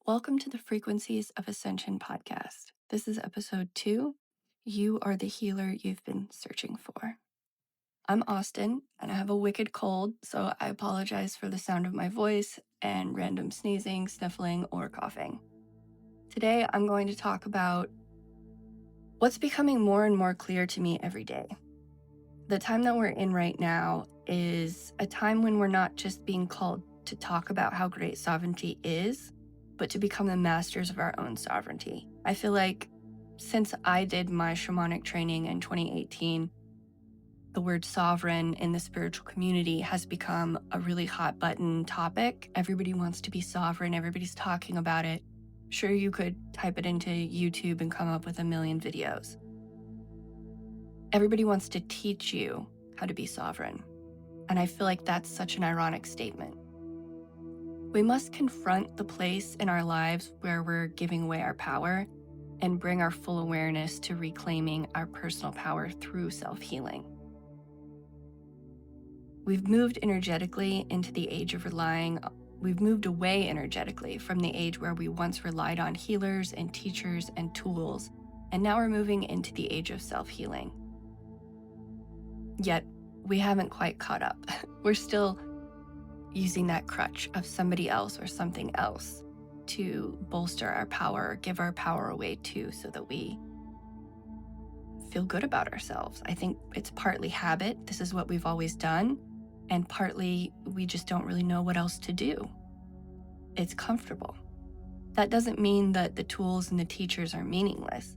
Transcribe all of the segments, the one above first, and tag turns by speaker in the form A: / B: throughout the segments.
A: Welcome to the Frequencies of Ascension podcast. This is episode 2. You are the healer you've been searching for. I'm Austin, and I have a wicked cold, so I apologize for the sound of my voice and random sneezing, sniffling, or coughing. Today, I'm going to talk about what's becoming more and more clear to me every day. The time that we're in right now is a time when we're not just being called to talk about how great sovereignty is, but to become the masters of our own sovereignty. I feel like since I did my shamanic training in 2018, the word sovereign in the spiritual community has become a really hot button topic. Everybody wants to be sovereign. Everybody's talking about it. Sure, you could type it into YouTube and come up with a million videos. Everybody wants to teach you how to be sovereign. And I feel like that's such an ironic statement. We must confront the place in our lives where we're giving away our power and bring our full awareness to reclaiming our personal power through self-healing. We've moved energetically into the age of we've moved away energetically from the age where we once relied on healers and teachers and tools, and now we're moving into the age of self-healing. Yet, we haven't quite caught up. We're still using that crutch of somebody else or something else to bolster our power, give our power away too, so that we feel good about ourselves. I think it's partly habit. This is what we've always done. And partly we just don't really know what else to do. It's comfortable. That doesn't mean that the tools and the teachers are meaningless.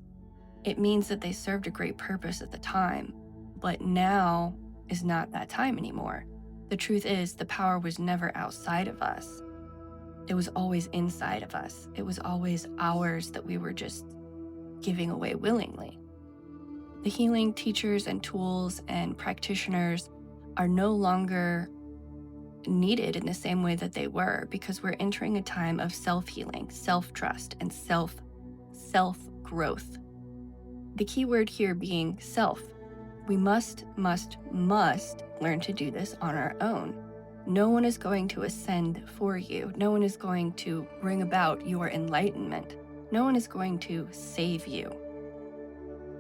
A: It means that they served a great purpose at the time, but now is not that time anymore. The truth is, the power was never outside of us. It was always inside of us. It was always ours that we were just giving away willingly. The healing teachers and tools and practitioners are no longer needed in the same way that they were, because we're entering a time of self-healing, self-trust, and self-growth. The key word here being self. We must learn to do this on our own. No one is going to ascend for you. No one is going to bring about your enlightenment. No one is going to save you.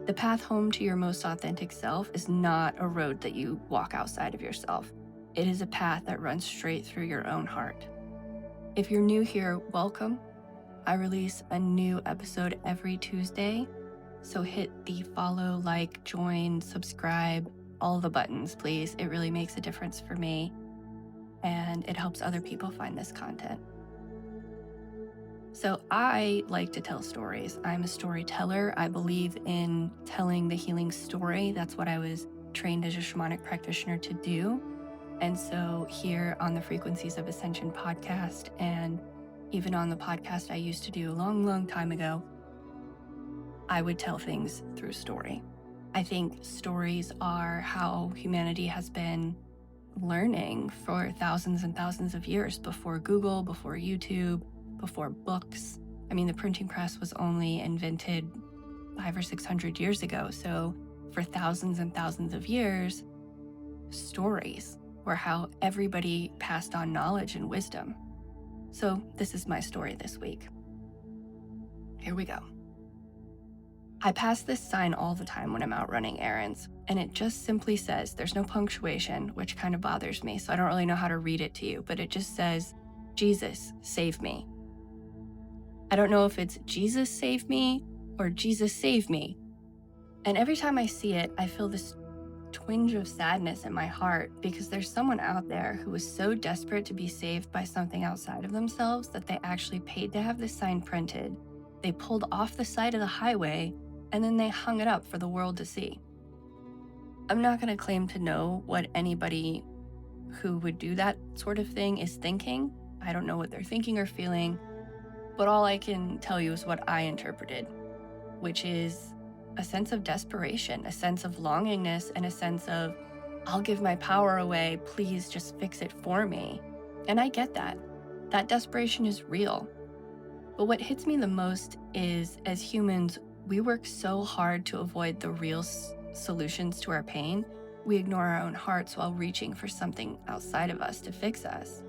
A: The path home to your most authentic self is not a road that you walk outside of yourself. It is a path that runs straight through your own heart. If you're new here, welcome. I release a new episode every Tuesday. So hit the follow, like, join, subscribe, all the buttons, please. It really makes a difference for me, and it helps other people find this content. So I like to tell stories. I'm a storyteller. I believe in telling the healing story. That's what I was trained as a shamanic practitioner to do. And so here on the Frequencies of Ascension podcast, and even on the podcast I used to do a long, long time ago, I would tell things through story. I think stories are how humanity has been learning for thousands and thousands of years, before Google, before YouTube, before books. I mean, the printing press was only invented 500 or 600 years ago. So for thousands and thousands of years, stories were how everybody passed on knowledge and wisdom. So this is my story this week. Here we go. I pass this sign all the time when I'm out running errands, and it just simply says, there's no punctuation, which kind of bothers me, so I don't really know how to read it to you, but it just says, Jesus, save me. I don't know if it's Jesus save me or Jesus save me. And every time I see it, I feel this twinge of sadness in my heart, because there's someone out there who was so desperate to be saved by something outside of themselves that they actually paid to have this sign printed. They pulled off the side of the highway, and then they hung it up for the world to see. I'm not going to claim to know what anybody who would do that sort of thing is thinking. I don't know what they're thinking or feeling, but all I can tell you is what I interpreted, which is a sense of desperation, a sense of longingness, and a sense of, I'll give my power away, please just fix it for me. And I get that. That desperation is real. But what hits me the most is, as humans, we work so hard to avoid the real solutions to our pain. We ignore our own hearts while reaching for something outside of us to fix us.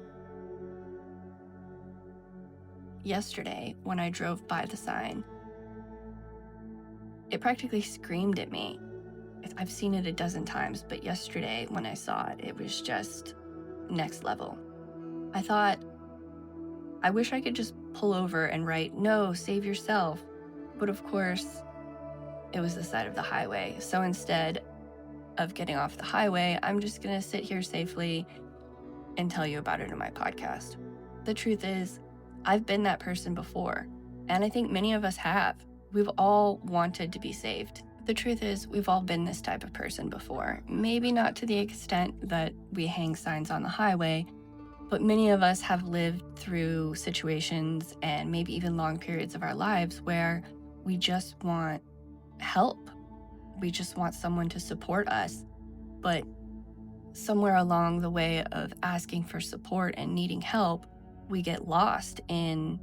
A: yesterday when I drove by the sign, it practically screamed at me. I've seen it a dozen times, but yesterday when I saw it, it was just next level. I thought, I wish I could just pull over and write, "No, save yourself." But of course, it was the side of the highway. So instead of getting off the highway, I'm just going to sit here safely and tell you about it in my podcast. The truth is, I've been that person before, and I think many of us have. We've all wanted to be saved. The truth is, we've all been this type of person before. Maybe not to the extent that we hang signs on the highway, but many of us have lived through situations and maybe even long periods of our lives where we just want help. We just want someone to support us. But somewhere along the way of asking for support and needing help, we get lost in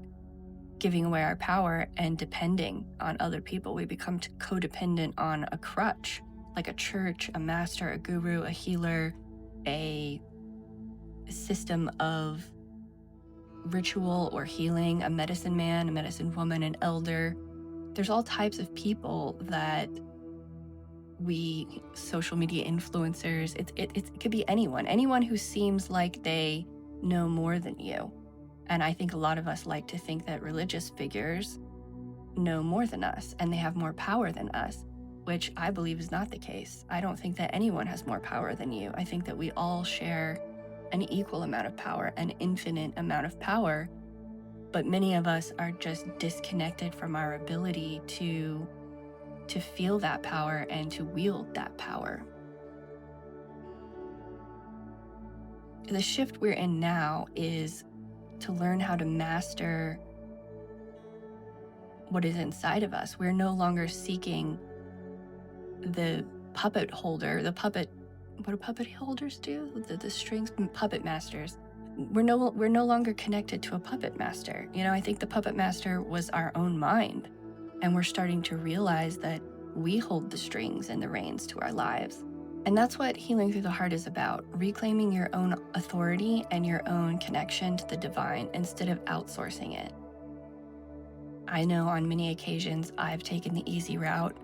A: giving away our power and depending on other people. We become codependent on a crutch, like a church, a master, a guru, a healer, a system of ritual or healing, a medicine man, a medicine woman, an elder. There's all types of people that social media influencers, it could be anyone who seems like they know more than you. And I think a lot of us like to think that religious figures know more than us and they have more power than us, which I believe is not the case. I don't think that anyone has more power than you. I think that we all share an equal amount of power, an infinite amount of power, but many of us are just disconnected from our ability to feel that power and to wield that power. The shift we're in now is to learn how to master what is inside of us. We're no longer seeking the puppet holder, what do puppet holders do? The strings, puppet masters. We're no longer connected to a puppet master. I think the puppet master was our own mind, and we're starting to realize that we hold the strings and the reins to our lives. And that's what Healing Through the Heart is about, reclaiming your own authority and your own connection to the divine instead of outsourcing it. I know on many occasions I've taken the easy route.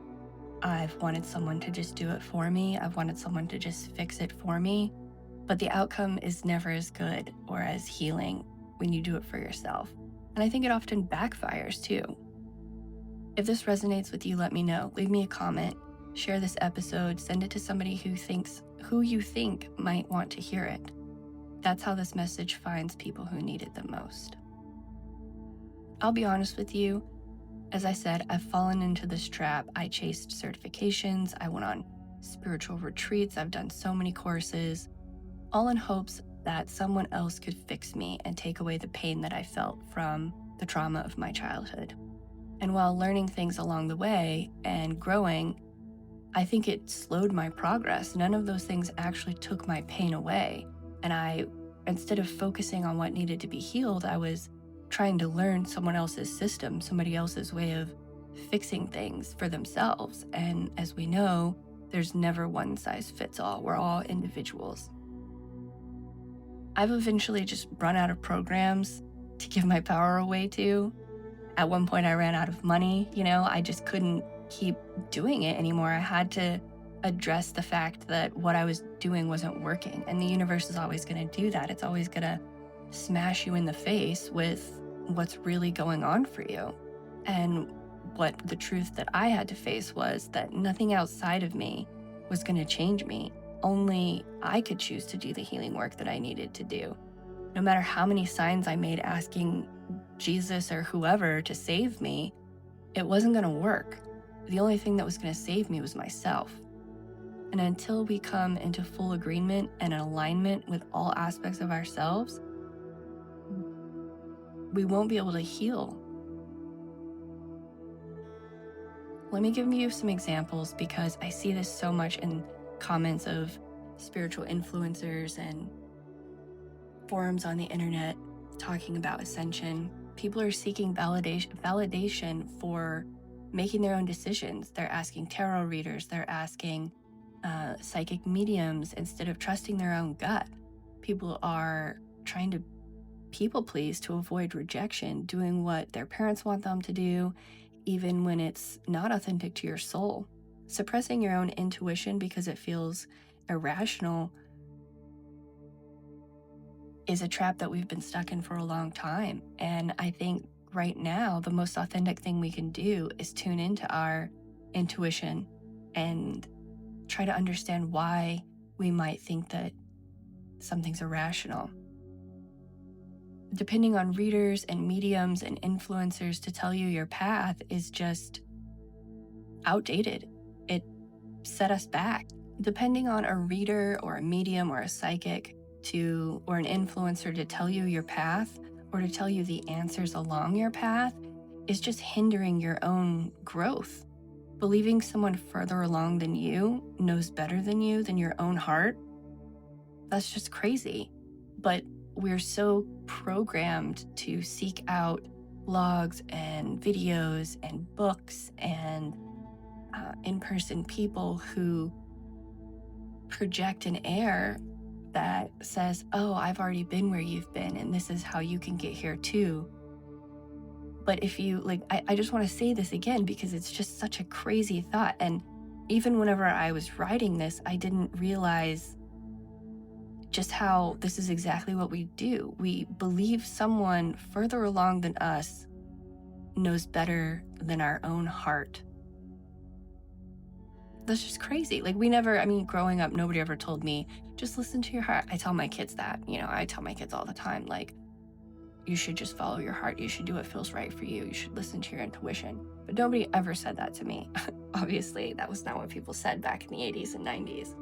A: I've wanted someone to just do it for me. I've wanted someone to just fix it for me. But the outcome is never as good or as healing when you do it for yourself. And I think it often backfires too. If this resonates with you, let me know. Leave me a comment, share this episode, send it to somebody who you think might want to hear it. That's how this message finds people who need it the most. I'll be honest with you. As I said, I've fallen into this trap. I chased certifications. I went on spiritual retreats. I've done so many courses, all in hopes that someone else could fix me and take away the pain that I felt from the trauma of my childhood. And while learning things along the way and growing, I think it slowed my progress. None of those things actually took my pain away. And instead of focusing on what needed to be healed, I was trying to learn someone else's system, somebody else's way of fixing things for themselves. And as we know, there's never one size fits all. We're all individuals. I've eventually just run out of programs to give my power away to. At one point I ran out of money, I just couldn't keep doing it anymore. I had to address the fact that what I was doing wasn't working. And the universe is always going to do that. It's always going to smash you in the face with what's really going on for you. And what the truth that I had to face was that nothing outside of me was going to change me. Only I could choose to do the healing work that I needed to do. No matter how many signs I made asking Jesus or whoever to save me, it wasn't going to work. The only thing that was going to save me was myself. And until we come into full agreement and alignment with all aspects of ourselves, we won't be able to heal. Let me give you some examples because I see this so much in comments of spiritual influencers and forums on the internet talking about Ascension. People are seeking validation for making their own decisions. They're asking tarot readers, they're asking psychic mediums instead of trusting their own gut. People are trying to people please to avoid rejection, doing what their parents want them to do, even when it's not authentic to your soul. Suppressing your own intuition because it feels irrational is a trap that we've been stuck in for a long time. And I think right now, the most authentic thing we can do is tune into our intuition and try to understand why we might think that something's irrational. Depending on readers and mediums and influencers to tell you your path is just outdated. It set us back. Depending on a reader or a medium or a psychic or an influencer to tell you your path or to tell you the answers along your path is just hindering your own growth. Believing someone further along than you knows better than you, than your own heart, that's just crazy. But we're so programmed to seek out blogs and videos and books and in-person people who project an air that says, oh, I've already been where you've been and this is how you can get here too. But if you, I just want to say this again because it's just such a crazy thought. And even whenever I was writing this, I didn't realize just how this is exactly what we do. We believe someone further along than us knows better than our own heart. That's just crazy. Growing up, nobody ever told me, just listen to your heart. I tell my kids that, I tell my kids all the time, you should just follow your heart. You should do what feels right for you. You should listen to your intuition. But nobody ever said that to me. Obviously, that was not what people said back in the 80s and 90s.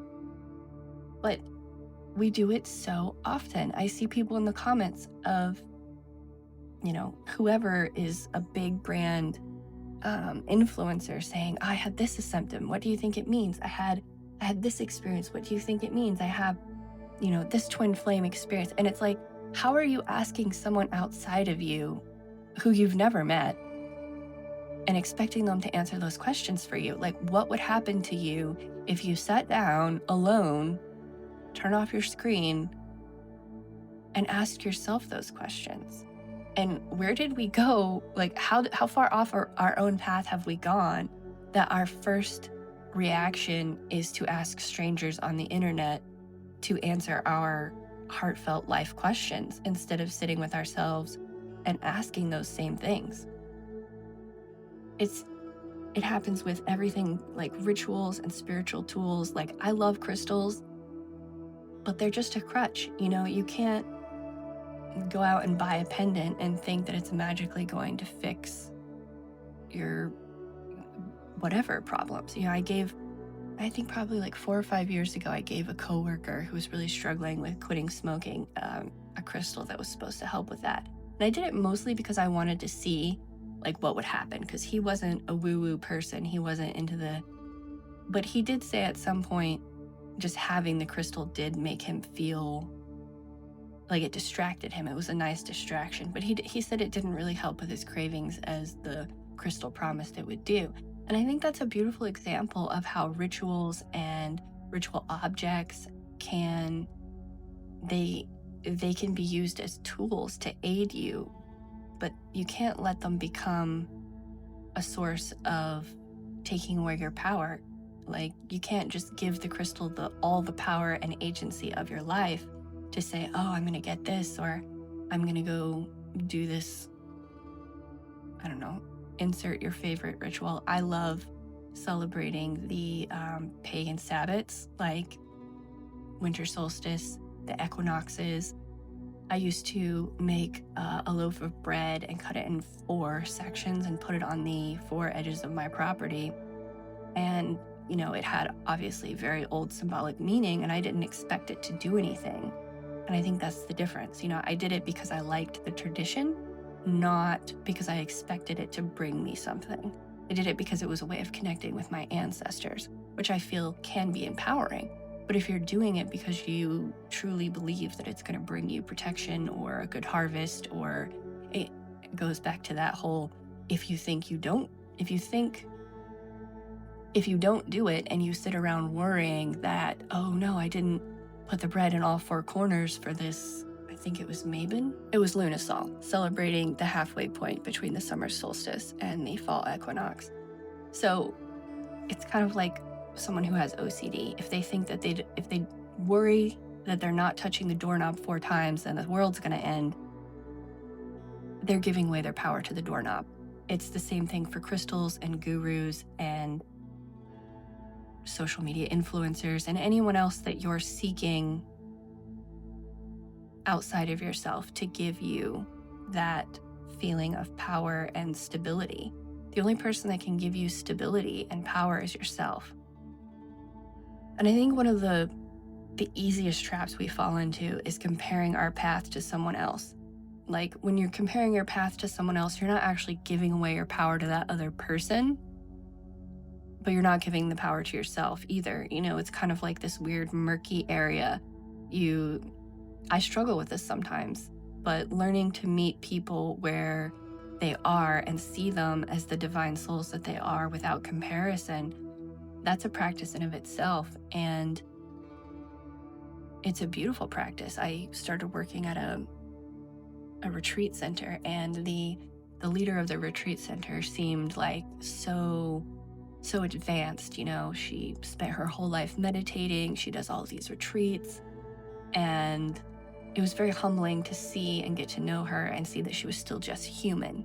A: But we do it so often. I see people in the comments of, whoever is a big brand influencer saying, I had this symptom. What do you think it means? I had this experience. What do you think it means? I have, this twin flame experience. And it's like, how are you asking someone outside of you who you've never met and expecting them to answer those questions for you? Like, what would happen to you if you sat down alone, turn off your screen, and ask yourself those questions? And where did we go? How far off our own path have we gone that our first reaction is to ask strangers on the internet to answer our heartfelt life questions instead of sitting with ourselves and asking those same things? It happens with everything, like rituals and spiritual tools. I love crystals, but they're just a crutch. You can't go out and buy a pendant and think that it's magically going to fix your whatever problems. I think probably 4 or 5 years ago, I gave a coworker who was really struggling with quitting smoking a crystal that was supposed to help with that. And I did it mostly because I wanted to see what would happen, because he wasn't a woo-woo person. He wasn't into but he did say at some point, just having the crystal did make him feel like it distracted him. It was a nice distraction, but he said it didn't really help with his cravings as the crystal promised it would do. And I think that's a beautiful example of how rituals and ritual objects can be used as tools to aid you, but you can't let them become a source of taking away your power. You can't just give the crystal all the power and agency of your life to say, oh, I'm going to get this, or I'm going to go do this. I don't know, insert your favorite ritual. I love celebrating the pagan Sabbats, like winter solstice, the equinoxes. I used to make a loaf of bread and cut it in 4 sections and put it on the 4 edges of my property. And, it had obviously very old symbolic meaning, and I didn't expect it to do anything. And I think that's the difference. I did it because I liked the tradition, not because I expected it to bring me something. I did it because it was a way of connecting with my ancestors, which I feel can be empowering. But if you're doing it because you truly believe that it's going to bring you protection or a good harvest, or it goes back to that whole, if you don't do it and you sit around worrying that, oh no, I didn't put the bread in all 4 corners for this I think it was Mabon. It was Lunasol, celebrating the halfway point between the summer solstice and the fall equinox. So it's kind of like someone who has OCD. If they think that if they worry that they're not touching the doorknob 4 times and the world's going to end, they're giving away their power to the doorknob. It's the same thing for crystals and gurus and social media influencers and anyone else that you're seeking outside of yourself to give you that feeling of power and stability. The only person that can give you stability and power is yourself. And I think one of the easiest traps we fall into is comparing our path to someone else. Like when you're comparing your path to someone else, you're not actually giving away your power to that other person, but you're not giving the power to yourself either. It's kind of like this weird murky area. I struggle with this sometimes, but learning to meet people where they are and see them as the divine souls that they are without comparison, that's a practice in of itself. And it's a beautiful practice. I started working at a retreat center, and the leader of the retreat center seemed like so advanced. She spent her whole life meditating. She does all these retreats, and it was very humbling to see and get to know her and see that she was still just human.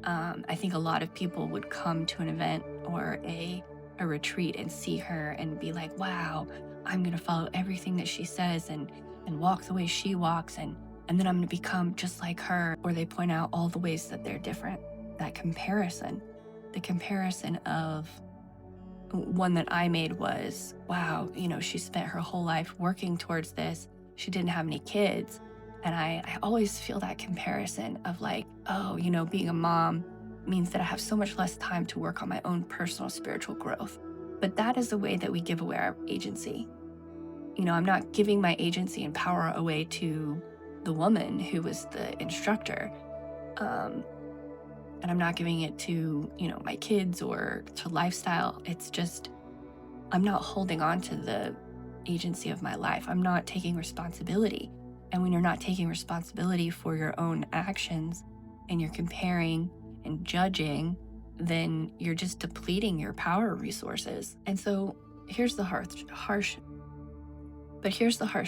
A: I think a lot of people would come to an event or a retreat and see her and be like, wow, I'm going to follow everything that she says and walk the way she walks, and then I'm going to become just like her. Or they point out all the ways that they're different. That comparison, the comparison of one that I made was, wow, she spent her whole life working towards this. She didn't have any kids. And I always feel that comparison of like, oh, being a mom means that I have so much less time to work on my own personal spiritual growth. But that is the way that we give away our agency. I'm not giving my agency and power away to the woman who was the instructor. And I'm not giving it to, my kids or to lifestyle. It's just, I'm not holding on to the agency of my life. I'm not taking responsibility. And when you're not taking responsibility for your own actions and you're comparing and judging, then you're just depleting your power resources. And so here's the harsh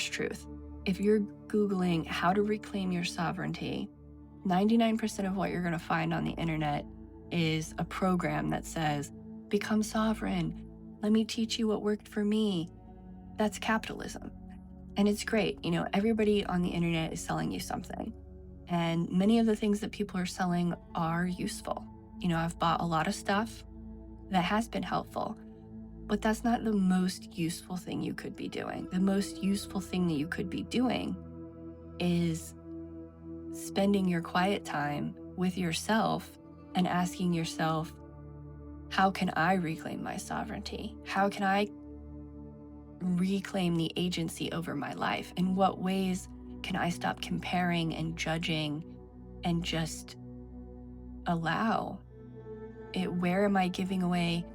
A: truth. If you're Googling how to reclaim your sovereignty, 99% of what you're going to find on the internet is a program that says, become sovereign. Let me teach you what worked for me. That's capitalism. And it's great. Everybody on the internet is selling you something. And many of the things that people are selling are useful. I've bought a lot of stuff that has been helpful, but that's not the most useful thing you could be doing. The most useful thing that you could be doing is spending your quiet time with yourself and asking yourself, how can I reclaim my sovereignty? How can I reclaim the agency over my life? In what ways can I stop comparing and judging and just allow it? Where am I giving away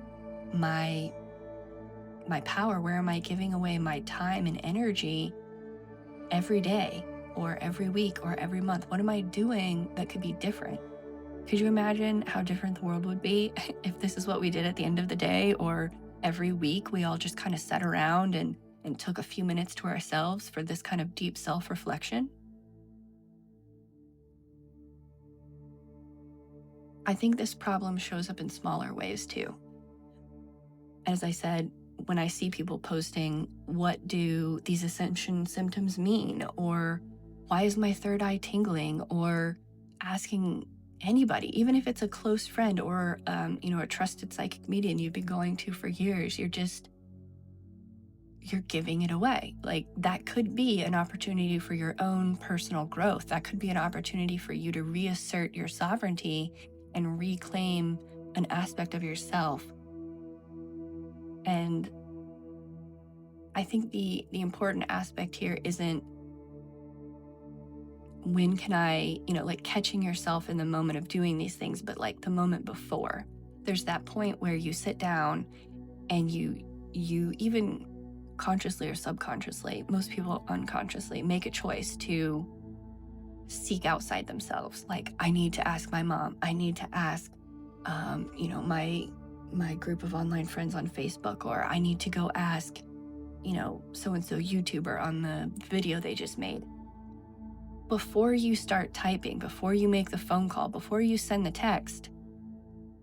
A: my power? Where am I giving away my time and energy every day or every week or every month? What am I doing that could be different? Could you imagine how different the world would be if this is what we did at the end of the day, or every week we all just kind of sat around and took a few minutes to ourselves for this kind of deep self-reflection? I think this problem shows up in smaller ways too. As I said, when I see people posting, what do these Ascension symptoms mean? Or why is my third eye tingling? Or asking anybody, even if it's a close friend or, a trusted psychic medium you've been going to for years, you're giving it away. Like, that could be an opportunity for your own personal growth. That could be an opportunity for you to reassert your sovereignty and reclaim an aspect of yourself. And I think the important aspect here isn't when can I, catching yourself in the moment of doing these things, but like the moment before. There's that point where you sit down and you even consciously or subconsciously, most people unconsciously, make a choice to seek outside themselves. Like, I need to ask my mom. I need to ask, my group of online friends on Facebook, or I need to go ask, so-and-so YouTuber on the video they just made. Before you start typing, before you make the phone call, before you send the text,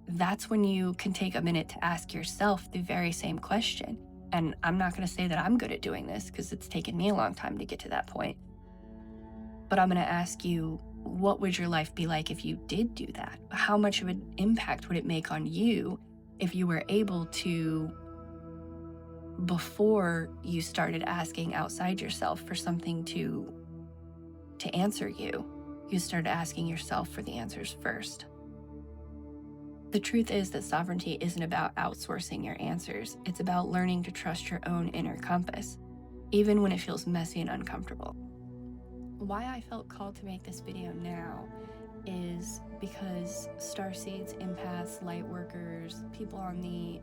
A: that's when you can take a minute to ask yourself the very same question. And I'm not going to say that I'm good at doing this because it's taken me a long time to get to that point. But I'm going to ask you, what would your life be like if you did do that? How much of an impact would it make on you if you were able to, before you started asking outside yourself for something to answer you, you started asking yourself for the answers first? The truth is that sovereignty isn't about outsourcing your answers. It's about learning to trust your own inner compass, even when it feels messy and uncomfortable. Why I felt called to make this video now is because starseeds, empaths, light workers, people on the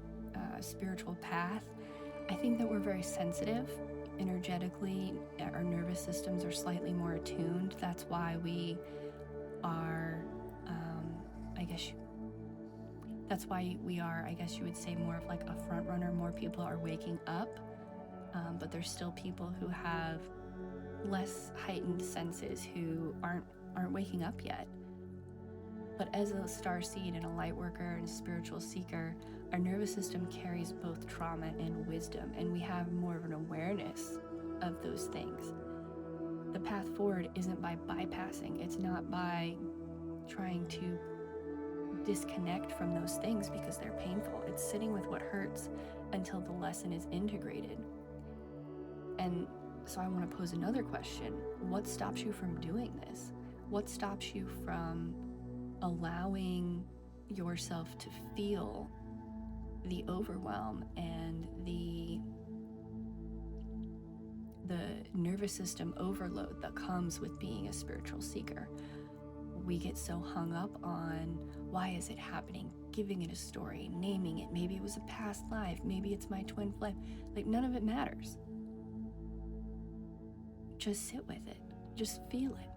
A: spiritual path, I think that we're very sensitive energetically. Our nervous systems are slightly more attuned. That's why we are, I guess you would say, more of like a front runner. More people are waking up, but there's still people who have less heightened senses who aren't waking up yet. But as a star seed and a light worker and a spiritual seeker, our nervous system carries both trauma and wisdom, and we have more of an awareness of those things. The path forward isn't by bypassing. It's not by trying to disconnect from those things because they're painful. It's sitting with what hurts until the lesson is integrated. And so I want to pose another question. What stops you from doing this? What stops you from allowing yourself to feel the overwhelm and the nervous system overload that comes with being a spiritual seeker? We get so hung up on, why is it happening? Giving it a story, naming it. Maybe it was a past life. Maybe it's my twin flame. Like, none of it matters. Just sit with it. Just feel it.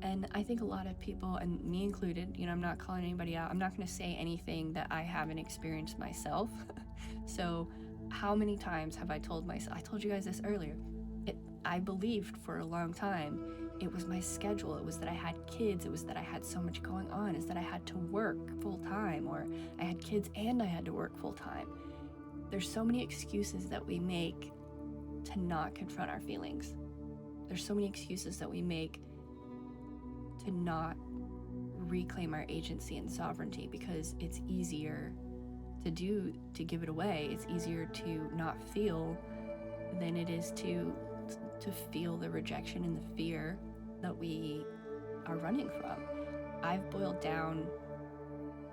A: And I think a lot of people, and me included, I'm not calling anybody out. I'm not going to say anything that I haven't experienced myself. So how many times have I told myself, I told you guys this earlier, I believed for a long time it was my schedule, it was that I had kids, it was that I had so much going on, is that I had to work full time, or I had kids and I had to work full time. There's so many excuses that we make to not confront our feelings. There's so many excuses that we make to not reclaim our agency and sovereignty, because it's easier to give it away. It's easier to not feel than it is to feel the rejection and the fear that we are running from. I've boiled down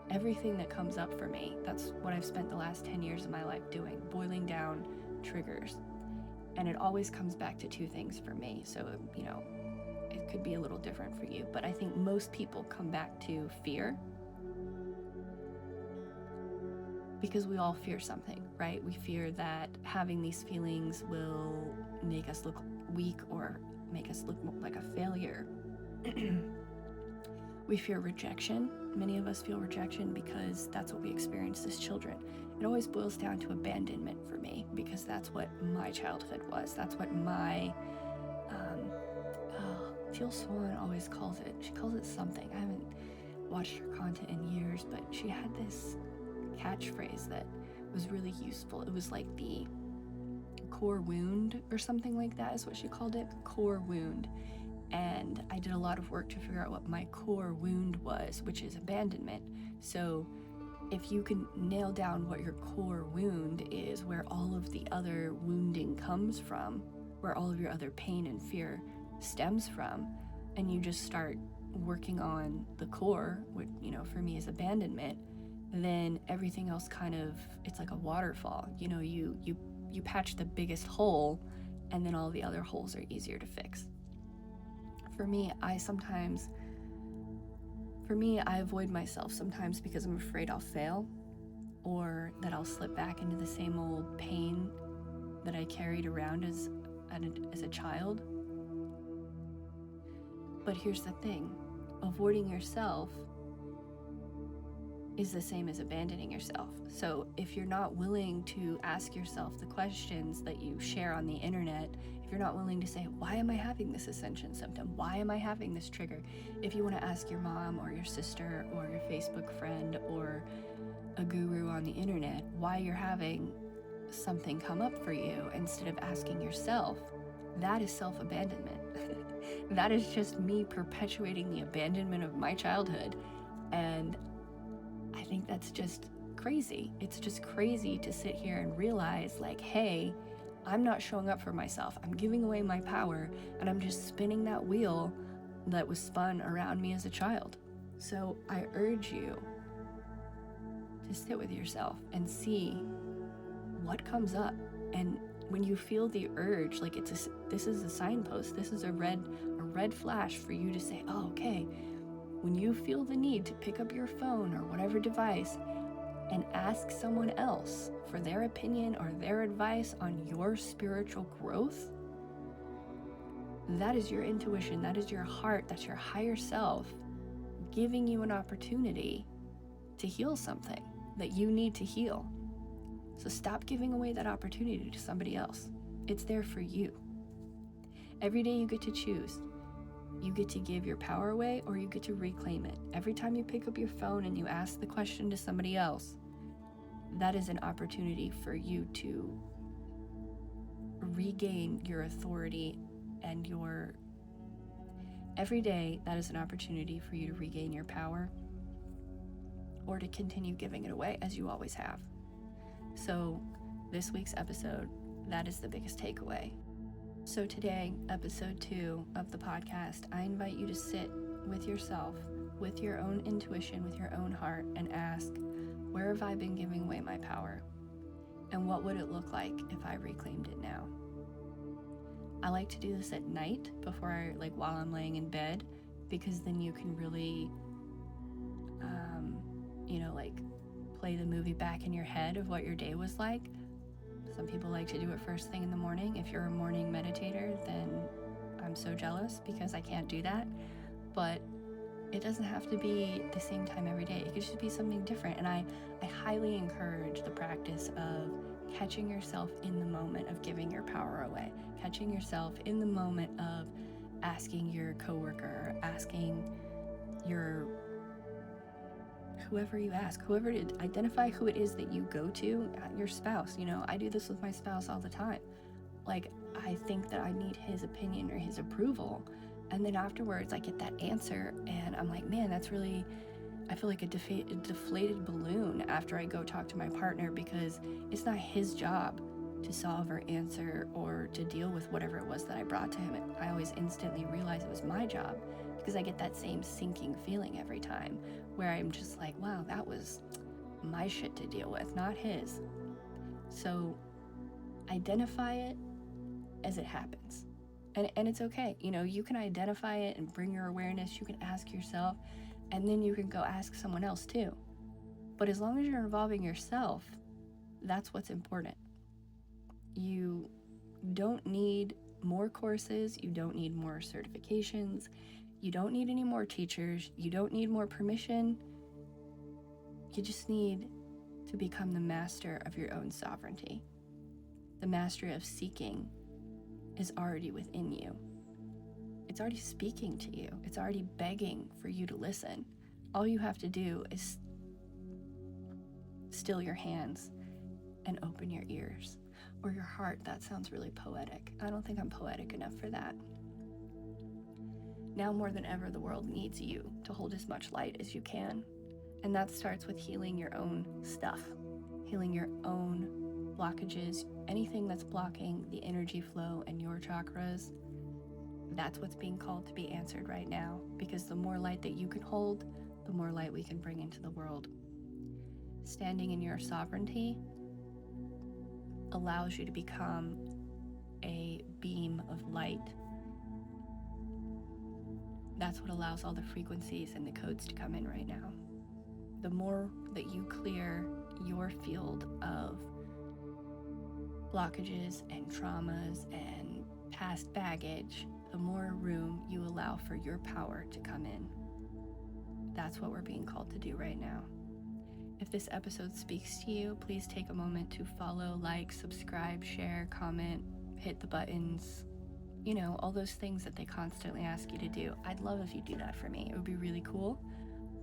A: everything that comes up for me. That's what I've spent the last 10 years of my life doing, boiling down triggers. And it always comes back to two things for me. So, it could be a little different for you, but I think most people come back to fear, because we all fear something, right? We fear that having these feelings will make us look weak or make us look like a failure. We fear rejection. Many of us feel rejection because that's what we experienced as children. It always boils down to abandonment for me, because that's what my childhood was. That's what my, Teal Swan always calls it. She calls it something. I haven't watched her content in years, but she had this catchphrase that was really useful. It was like the core wound or something like that is what she called it, core wound. And I did a lot of work to figure out what my core wound was, which is abandonment. So if you can nail down what your core wound is, where all of the other wounding comes from, where all of your other pain and fear stems from, and you just start working on the core, which, for me is abandonment, then everything else it's like a waterfall. You patch the biggest hole, and then all the other holes are easier to fix. For me, I avoid myself sometimes because I'm afraid I'll fail, or that I'll slip back into the same old pain that I carried around as a child. But here's the thing, avoiding yourself is the same as abandoning yourself. So if you're not willing to ask yourself the questions that you share on the internet, if you're not willing to say, why am I having this ascension symptom? Why am I having this trigger? If you want to ask your mom or your sister or your Facebook friend or a guru on the internet why you're having something come up for you instead of asking yourself, that is self-abandonment. That is just me perpetuating the abandonment of my childhood. And I think that's just crazy. It's just crazy to sit here and realize, like, hey, I'm not showing up for myself. I'm giving away my power, and I'm just spinning that wheel that was spun around me as a child. So I urge you to sit with yourself and see what comes up. And when you feel the urge, like this is a signpost, this is a red flash for you to say, oh, okay, when you feel the need to pick up your phone or whatever device and ask someone else for their opinion or their advice on your spiritual growth, that is your intuition, that is your heart, that's your higher self giving you an opportunity to heal something that you need to heal. So stop giving away that opportunity to somebody else. It's there for you. Every day you get to choose. You get to give your power away or you get to reclaim it. Every time you pick up your phone and you ask the question to somebody else, that is an opportunity for you to regain your authority and every day that is an opportunity for you to regain your power or to continue giving it away as you always have. So this week's episode, that is the biggest takeaway. So today, episode 2 of the podcast, I invite you to sit with yourself, with your own intuition, with your own heart, and ask, where have I been giving away my power? And what would it look like if I reclaimed it now? I like to do this at night while I'm laying in bed, because then you can really, play the movie back in your head of what your day was like. Some people like to do it first thing in the morning. If you're a morning meditator, then I'm so jealous because I can't do that. But it doesn't have to be the same time every day. It could just be something different. And I highly encourage the practice of catching yourself in the moment of giving your power away, catching yourself in the moment of asking your coworker, asking whoever to identify who it is that you go to, your spouse. I do this with my spouse all the time. Like, I think that I need his opinion or his approval, and then afterwards I get that answer and I'm like, man, I feel like a deflated balloon after I go talk to my partner, because it's not his job to solve or answer or to deal with whatever it was that I brought to him. I always instantly realize it was my job, because I get that same sinking feeling every time where I'm just like, wow, that was my shit to deal with, not his. So identify it as it happens. And it's okay. You can identify it and bring your awareness. You can ask yourself, and then you can go ask someone else too. But as long as you're involving yourself, that's what's important. You don't need more courses. You don't need more certifications. You don't need any more teachers. You don't need more permission. You just need to become the master of your own sovereignty. The mastery of seeking is already within you. It's already speaking to you. It's already begging for you to listen. All you have to do is still your hands and open your ears. Or your heart. That sounds really poetic. I don't think I'm poetic enough for that. Now more than ever, the world needs you to hold as much light as you can. And that starts with healing your own stuff, healing your own blockages, anything that's blocking the energy flow and your chakras. That's what's being called to be answered right now, because the more light that you can hold, the more light we can bring into the world. Standing in your sovereignty allows you to become a beam of light. That's what allows all the frequencies and the codes to come in right now. The more that you clear your field of blockages and traumas and past baggage, the more room you allow for your power to come in. That's what we're being called to do right now. If this episode speaks to you, please take a moment to follow, like, subscribe, share, comment, hit the buttons, all those things that they constantly ask you to do. I'd love if you do that for me. It would be really cool,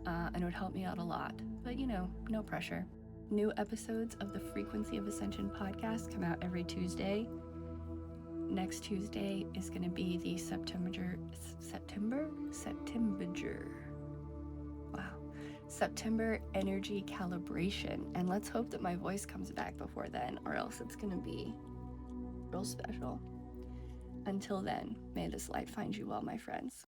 A: and it would help me out a lot. But, no pressure. New episodes of the Frequency of Ascension podcast come out every Tuesday. Next Tuesday is going to be the September energy calibration. And let's hope that my voice comes back before then, or else it's going to be real special. Until then, may this light find you well, my friends.